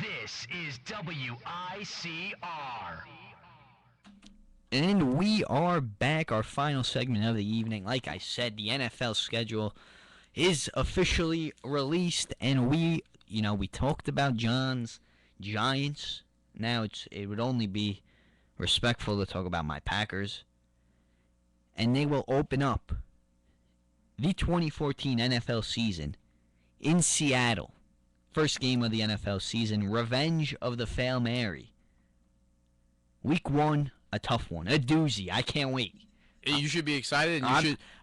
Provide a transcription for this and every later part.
This is WICR. And we are back, our final segment of the evening. Like I said, the NFL schedule is officially released, and we talked about John's Giants. Now it would only be respectful to talk about my Packers. And they will open up the 2014 NFL season in Seattle. First game of the NFL season, revenge of the Fail Mary. Week 1, a tough one, a doozy. I can't wait. You should be excited.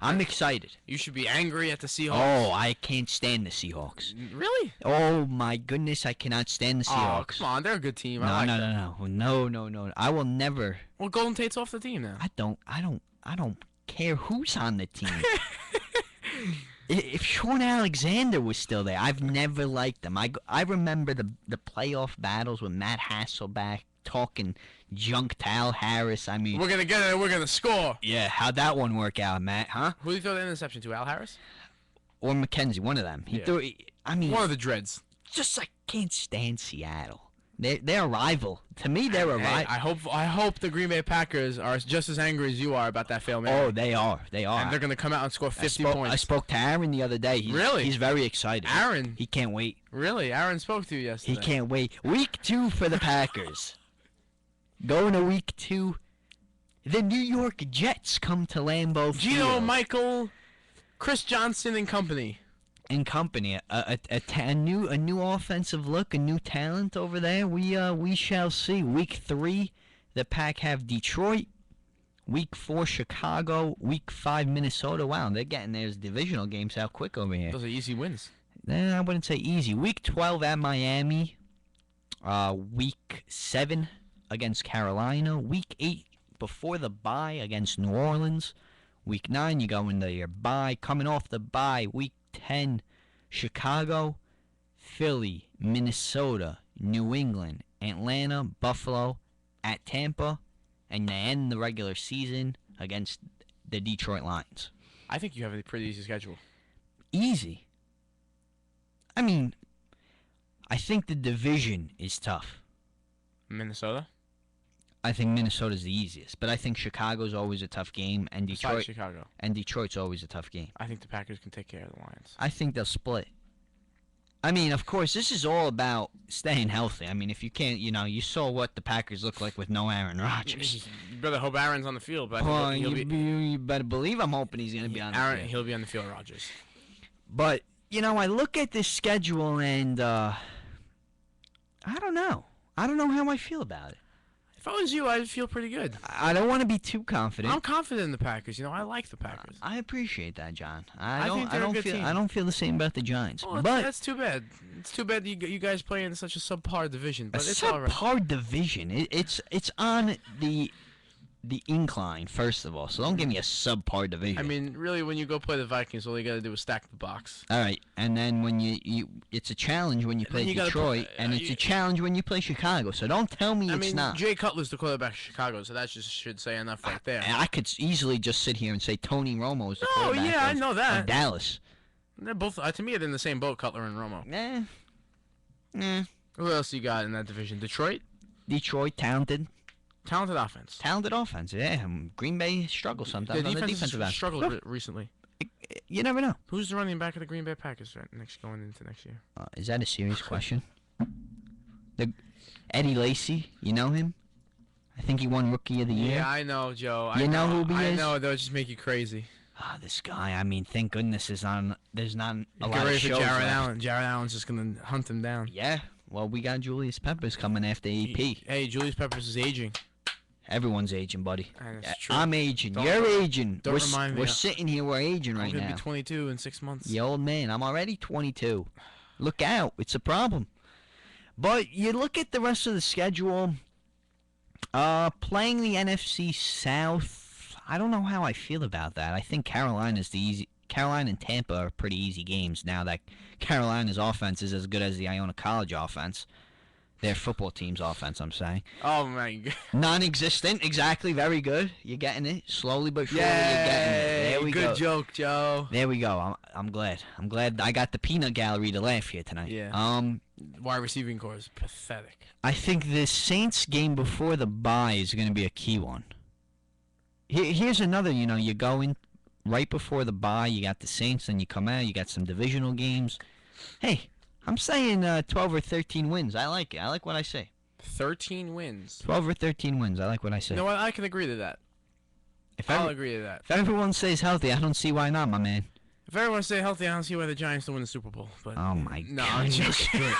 I'm excited. You should be angry at the Seahawks. Oh, I can't stand the Seahawks. Really? Oh my goodness, I cannot stand the Seahawks. Oh, come on, they're a good team. No, I like no, them. no. I will never. Well, Golden Tate's off the team now. I don't care who's on the team. If Sean Alexander was still there, I've never liked them. I remember the playoff battles with Matt Hasselbeck talking junk to Al Harris. I mean, We're gonna get it. We're gonna score. yeah, how'd that one work out, Matt? Huh? Who did you throw the interception to? Al Harris? Or McKenzie, one of them. He Yeah. threw. I mean, One of the dreads. just I can't stand Seattle. They're a rival. To me, they're a Hey, rival. I hope the Green Bay Packers are just as angry as you are about that fail, man. Oh, they are. They are. And they're gonna come out and score 50 I points. spoke to Aaron the other day. Really? He's very excited. Aaron? He can't wait. Really? Aaron spoke to you He yesterday. can't wait. Week 2 for the Packers. Going to week 2. The New York Jets come to Lambeau Gino, Field. Michael, Chris Johnson and company. And company, a new offensive look, a new talent over there. We shall see. Week 3, the Pack have Detroit. Week 4, Chicago. Week 5, Minnesota. Wow, they're getting their divisional games out quick over here. Those are easy wins. I wouldn't say easy. Week 12 at Miami. Week 7 against Carolina. Week 8 before the bye against New Orleans. Week 9 you go into your bye. Coming off the bye, week 10, Chicago, Philly, Minnesota, New England, Atlanta, Buffalo, at Tampa, and they end the regular season against the Detroit Lions. I think you have a pretty easy schedule. Easy. I mean, I think the division is tough. Minnesota? I think Minnesota's the easiest, but I think Chicago's always a tough game, and Besides Chicago. Detroit's always a tough game. I think the Packers can take care of the Lions. I think they'll split. I mean, of course, this is all about staying healthy. I mean, if you can't, you saw what the Packers look like with no Aaron Rodgers. You better hope Aaron's on the field, but I Well, think he'll be you better believe I'm hoping he's going to be on the Aaron. field. He'll be on the field, Rodgers. But, I look at this schedule and I don't know. I don't know how I feel about it. If I was you, I'd feel pretty good. I don't want to be too confident. I'm confident in the Packers. I like the Packers. I appreciate that, John. I think they're a good team. I don't feel the same about the Giants. Well, but that's too bad. It's too bad you guys play in such a subpar division. a But it's all right. subpar division. It's on the incline, first of all. So don't give me a subpar division. I mean, really, when you go play the Vikings, all you got to do is stack the box. All right, and then when you it's a challenge when you play then you gotta Detroit, and it's a challenge when you play Chicago. So don't tell me I it's mean, not. Jay Cutler's the quarterback of Chicago, so that just should say enough right there. And I could easily just sit here and say Tony Romo is the Oh, quarterback yeah, I of, know that. of Dallas. They're both, to me, they're in the same boat, Cutler and Romo. Who else you got in that division? Detroit? Detroit, talented Talented offense. Yeah, Green Bay struggles sometimes The on the defense defensive has end. struggled a bit recently. You never know. Who's the running back of the Green Bay Packers going into next year? Is that a serious question? Eddie Lacy, you know him? I think he won Rookie of the Year. Yeah, I know, Joe. You know who he I is? know, they'll just make you crazy. This guy, I mean, thank goodness there's not a Get lot of ready shows for Jared left. Allen. Jared Allen's just going to hunt him down. Yeah, well, we got Julius Peppers coming after AP. Hey, Julius Peppers is aging. Everyone's aging, buddy. That's true. I'm aging. Don't- You're aging. don't remind me. We're sitting here. We're aging I'm right going to now. be 22 in 6 months. You old man. I'm already 22. Look out. It's a problem. But you look at the rest of the schedule. Playing the NFC South, I don't know how I feel about that. I think Carolina and Tampa are pretty easy games now that Carolina's offense is as good as the Iona College offense. Their football team's offense, I'm saying. Oh my god. Non-existent, exactly. Very good. You're getting it slowly but surely. You're getting it. There we go. Good joke, Joe. There we go. I'm glad. I'm glad I got the peanut gallery to laugh here tonight. Yeah. Wide receiving core is pathetic. I think the Saints game before the bye is going to be a key one. Here's another. You go in right before the bye. You got the Saints, and you come out. You got some divisional games. Hey. I'm saying 12 or 13 wins. I like it. I like what I say. 13 wins. 12 or 13 wins. I like what I say. You know what? I can agree to that. I'll agree to that. If everyone stays healthy, I don't see why not, my man. If everyone stay healthy, I don't see why the Giants don't win the Super Bowl. But oh my no, God! I'm joking.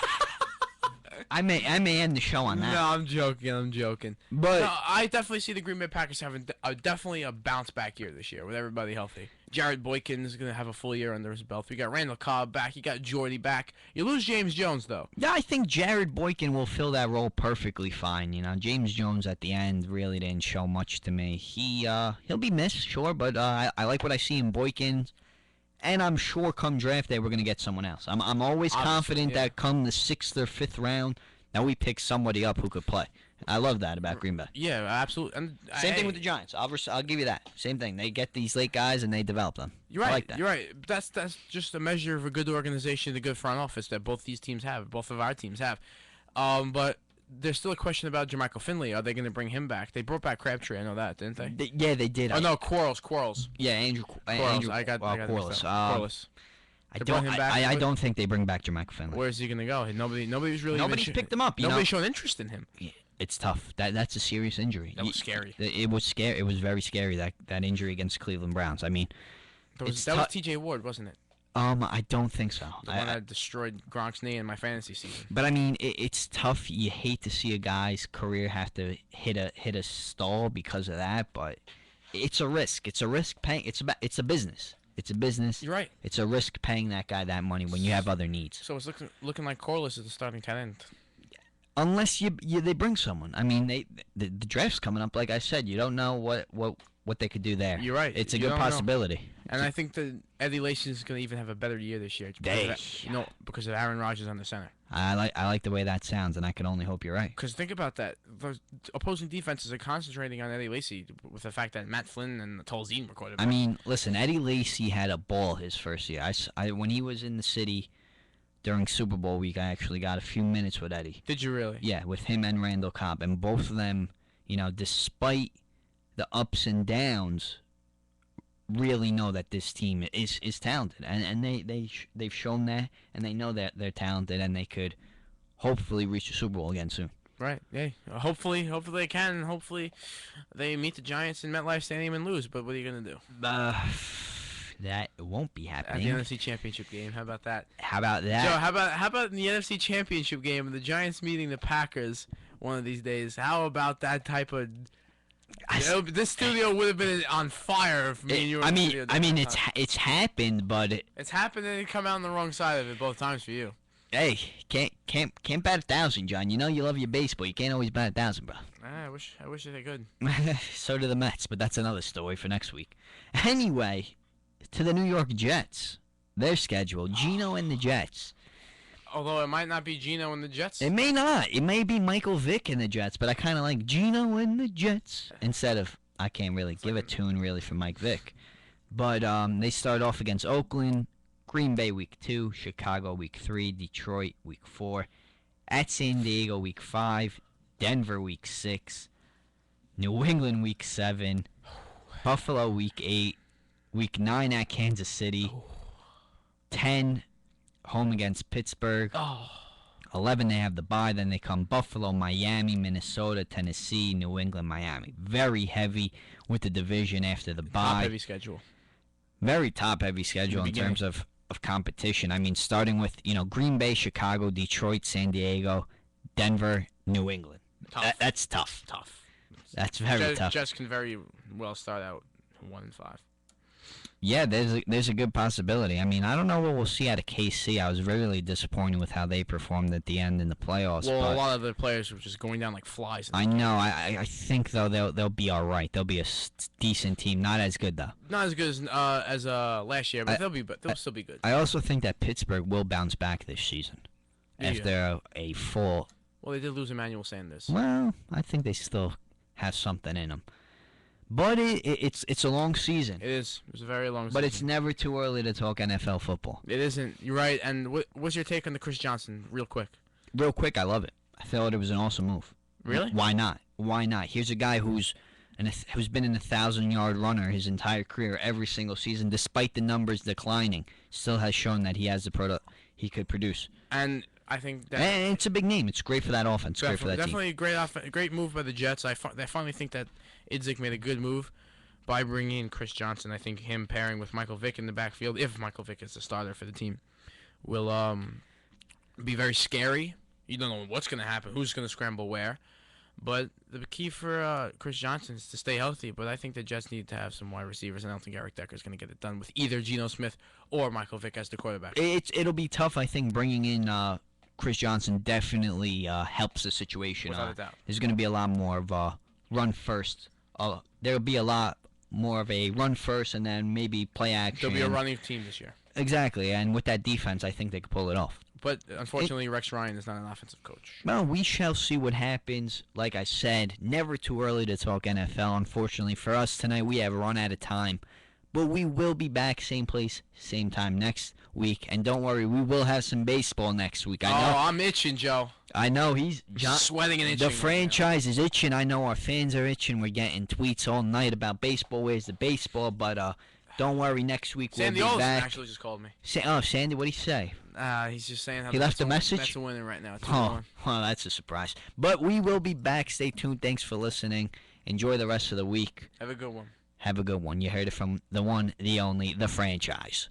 I may end the show on that. No, I'm joking. But no, I definitely see the Green Bay Packers having definitely a bounce back year this year with everybody healthy. Jared Boykin is going to have a full year under his belt. We got Randall Cobb back. You got Jordy back. You lose James Jones though. Yeah, I think Jared Boykin will fill that role perfectly fine. James Jones at the end really didn't show much to me. He'll be missed, sure, but I like what I see in Boykin. And I'm sure come draft day we're going to get someone else. I'm always confident that come the 6th or 5th round that we pick somebody up who could play. I love that about Green Bay. Yeah, absolutely. And Same thing with the Giants. I'll give you that. Same thing. They get these late guys and they develop them. You're right. I like that. You're right. That's just a measure of a good organization, a good front office that both these teams have, both of our teams have. But there's still a question about Jermichael Finley. Are they going to bring him back? They brought back Crabtree. I know that, didn't they? Yeah, they did. Oh no, Quarles. Yeah, Andrew. Quarles. I got Quarles. Quarles. I don't think they bring back Jermichael Finley. Where's he gonna go? Nobody's picked him up. Nobody's showing interest in him. Yeah, it's tough. That's a serious injury. That was scary. It was scary. It was very scary that injury against Cleveland Browns. I mean, that was T.J. Ward, wasn't it? I don't think so. The one that destroyed Gronk's knee in my fantasy season. But I mean, it's tough. You hate to see a guy's career have to hit a stall because of that, but it's a risk. It's a risk paying. It's a business. It's a business. You're right. It's a risk paying that guy that money when you have other needs. So it's looking like Corliss is the starting tight end. Unless they bring someone. I mean, the draft's coming up. Like I said, you don't know what they could do there. You're right. It's a good possibility. And I think that Eddie Lacy is going to even have a better year this year. Because of Aaron Rodgers on the center. I like the way that sounds, and I can only hope you're right. Because think about that. The opposing defenses are concentrating on Eddie Lacy with the fact that Matt Flynn and Tolzien were quarterback. I mean, listen, Eddie Lacy had a ball his first year. When he was in the city during Super Bowl week, I actually got a few minutes with Eddie. Did you really? Yeah, with him and Randall Cobb. And both of them, despite the ups and downs, really know that this team is talented, and they've shown that, and they know that they're talented, and they could hopefully reach the Super Bowl again soon. Right. Yeah. Hopefully they can. Hopefully they meet the Giants in MetLife Stadium and lose. But what are you gonna do? That won't be happening. At the NFC Championship game. How about that? How about that? Joe, how about in the NFC Championship game, the Giants meeting the Packers one of these days? How about that type of? This studio would have been on fire if me and you were in the studio. I mean, it's happened, but it's happened and it come out on the wrong side of it both times for you. Hey, can't bat 1,000, John. You know you love your baseball. You can't always bat 1,000, bro. I wish they could. So do the Mets, but that's another story for next week. Anyway, to the New York Jets, their schedule: Geno and the Jets. Although it might not be Geno and the Jets. It may not. It may be Michael Vick and the Jets, but I kind of like Geno and the Jets instead of, I can't really give a tune really for Mike Vick. But they start off against Oakland, Green Bay week 2, Chicago week 3, Detroit week 4, at San Diego week 5, Denver week 6, New England week 7, Buffalo week 8, week 9 at Kansas City, 10 home against Pittsburgh. 11 they have the bye. Then they come Buffalo, Miami, Minnesota, Tennessee, New England, Miami. Very heavy with the division after the bye. Top-heavy schedule. Very top-heavy schedule in terms of competition. I mean, starting with Green Bay, Chicago, Detroit, San Diego, Denver, New England. Tough. That's tough. Tough. That's very tough. Jets can very well start out 1-5. Yeah, there's a good possibility. I mean, I don't know what we'll see out of KC. I was really disappointed with how they performed at the end in the playoffs. Well, a lot of the players were just going down like flies. I know. I think though they'll be all right. They'll be a decent team. Not as good though. Not as good as last year, but they'll still be good. I also think that Pittsburgh will bounce back this season after a full Well, they did lose Emmanuel Sanders. Well, I think they still have something in them. But it's a long season. It is. It's a very long season. But it's never too early to talk NFL football. It isn't. You're right. And what's your take on the Chris Johnson, real quick? Real quick, I love it. I thought it was an awesome move. Really? Why not? Why not? Here's a guy who's been an 1,000-yard runner his entire career, every single season, despite the numbers declining, still has shown that he has the product he could produce. And I think that And it's a big name. It's great for that offense. Great for that team. definitely a great move by the Jets. I finally think that Idzik made a good move by bringing in Chris Johnson. I think him pairing with Michael Vick in the backfield, if Michael Vick is the starter for the team, will be very scary. You don't know what's going to happen, who's going to scramble where. But the key for Chris Johnson is to stay healthy. But I think the Jets need to have some wide receivers, and I don't think Eric Decker is going to get it done with either Geno Smith or Michael Vick as the quarterback. It'll be tough. I think bringing in Chris Johnson definitely helps the situation. Without a doubt. There's going to be a lot more of a run first. There'll be a lot more of a run first and then maybe play action. There'll be a running team this year. Exactly, and with that defense, I think they could pull it off. But unfortunately, Rex Ryan is not an offensive coach. Well, we shall see what happens. Like I said, never too early to talk NFL. Unfortunately for us tonight, we have run out of time. But we will be back same place, same time next week. And don't worry, we will have some baseball next week. I know. I'm itching, Joe. I know he's sweating and itching. The franchise is itching. I know our fans are itching. We're getting tweets all night about baseball. Where's the baseball? But don't worry, next week Sandy we'll be Olsen back. actually just called me. Sandy, what did he say? He's just saying how He left a message? Mets are winning right now. Oh, well, that's a surprise. But we will be back. Stay tuned. Thanks for listening. Enjoy the rest of the week. Have a good one. Have a good one. You heard it from the one, the only, the franchise.